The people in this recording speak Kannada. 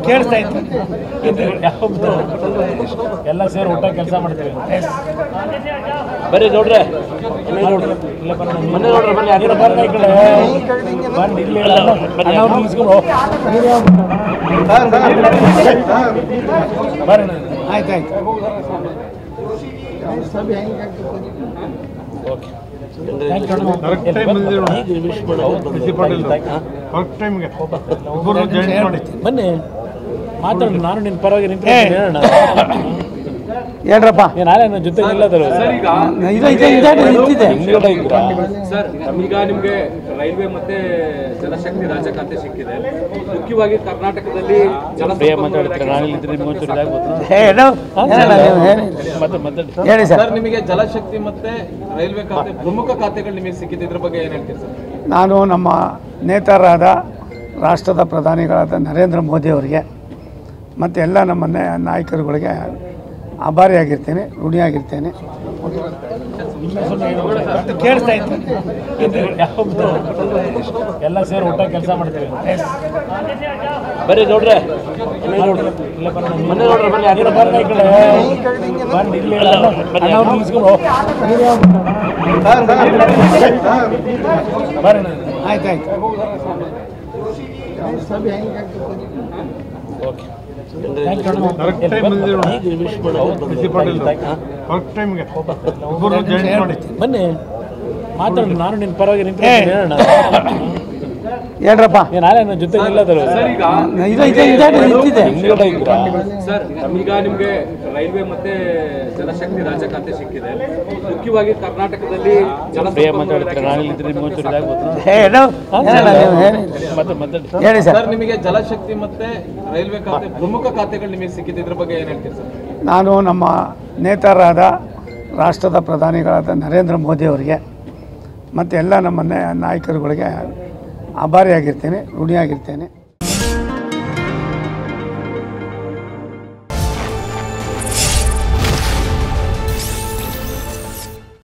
ಕೇಳಿಸ್ತಾ ಇತ್ತು ಎಲ್ಲ ಸೇರಿ ಊಟ ಕೆಲಸ ಮಾಡ್ತೀವಿ. ಬರ್ರಿ ನೋಡ್ರೆ ಮನೆ ನೋಡ್ರಿ ಬನ್ನಿ ಅದೇ ಬರ್ರಿ ಈ ಕಡೆ ಬಂದು ಇಲ್ಲಿ ಬರ್ರಿ ಆಯ್ತಾಯ್ತು ಓಕೆ ಬನ್ನಿ ಮಾತಾಡೋಣ. ನಾನು ನಿನ್ನ ಪರವಾಗಿ ನಿಂತು ಹೇಳ್ರಪ್ಪ ನಾಳೆ ನನ್ನ ಜೊತೆ ನಿಲ್ಲದಲ್ಲ ಸರ್. ಈಗ ನಿಮಗೆ ರೈಲ್ವೆ ಮತ್ತೆ ಜಲಶಕ್ತಿ ರಾಜ್ಯ ಖಾತೆ ಸಿಕ್ಕಿದೆ. ಮುಖ್ಯವಾಗಿ ಕರ್ನಾಟಕದಲ್ಲಿ ಸರ್ ನಿಮಗೆ ಜಲಶಕ್ತಿ ಮತ್ತೆ ರೈಲ್ವೆ ಖಾತೆ ಪ್ರಮುಖ ಖಾತೆಗಳು ನಿಮಗೆ ಸಿಕ್ಕಿದೆ. ಇದ್ರ ಬಗ್ಗೆ ಏನು ಹೇಳ್ತೀರಿ ಸರ್? ನಾನು ನಮ್ಮ ನೇತಾರರಾದ ರಾಷ್ಟ್ರದ ಪ್ರಧಾನಿಗಳಾದ ನರೇಂದ್ರ ಮೋದಿ ಅವರಿಗೆ ಮತ್ತು ಎಲ್ಲ ನಮ್ಮ ನಾಯಕರುಗಳಿಗೆ ಆಭಾರಿಯಾಗಿರ್ತೇನೆ, ಋಣಿಯಾಗಿರ್ತೇನೆ. ಕೇಳಿಸ್ತಾ ಇತ್ತು ಎಲ್ಲ ಸೇರಿ ಊಟ ಕೆಲಸ ಮಾಡ್ತೀವಿ. ಬರ್ರಿ ನೋಡ್ರೆ ಮನೆ ನೋಡ್ರಿ ಬನ್ನಿ ಅದೇ ಬರ್ರಿ ಈ ಕಡೆ ಬಂದು ಇಲ್ಲಿ ಬರ್ರಿ ಆಯ್ತಾಯ್ತು ಓಕೆ ಬನ್ನಿ ಮಾತಾಡೋಣ. ನಾನು ನಿನ್ನ ಪರವಾಗಿ ನಿಂತು ಹೇಳ್ರಪ್ಪ ನಾಳೆ ನನ್ನ ಜೊತೆ ನಿಲ್ಲದಲ್ಲ ಸರ್. ಈಗ ನಿಮಗೆ ರೈಲ್ವೆ ಮತ್ತೆ ಜಲಶಕ್ತಿ ರಾಜ್ಯ ಖಾತೆ ಸಿಕ್ಕಿದೆ. ಮುಖ್ಯವಾಗಿ ಕರ್ನಾಟಕದಲ್ಲಿ ಹೇಳಿ ಸರ್. ನಿಮಗೆ ಜಲಶಕ್ತಿ ಮತ್ತೆ ರೈಲ್ವೆ ಖಾತೆ ಪ್ರಮುಖ ಖಾತೆಗಳು ನಿಮಗೆ ಸಿಕ್ಕಿದೆ. ಇದ್ರ ಬಗ್ಗೆ ಏನು ಹೇಳ್ತೀರಿ ಸರ್? ನಾನು ನಮ್ಮ ನೇತಾರರಾದ ರಾಷ್ಟ್ರದ ಪ್ರಧಾನಿಗಳಾದ ನರೇಂದ್ರ ಮೋದಿ ಅವರಿಗೆ ಮತ್ತು ಎಲ್ಲ ನಮ್ಮ ನಾಯಕರುಗಳಿಗೆ ಆಭಾರಿಯಾಗಿರ್ತೇನೆ, ಋಣಿಯಾಗಿರ್ತೇನೆ.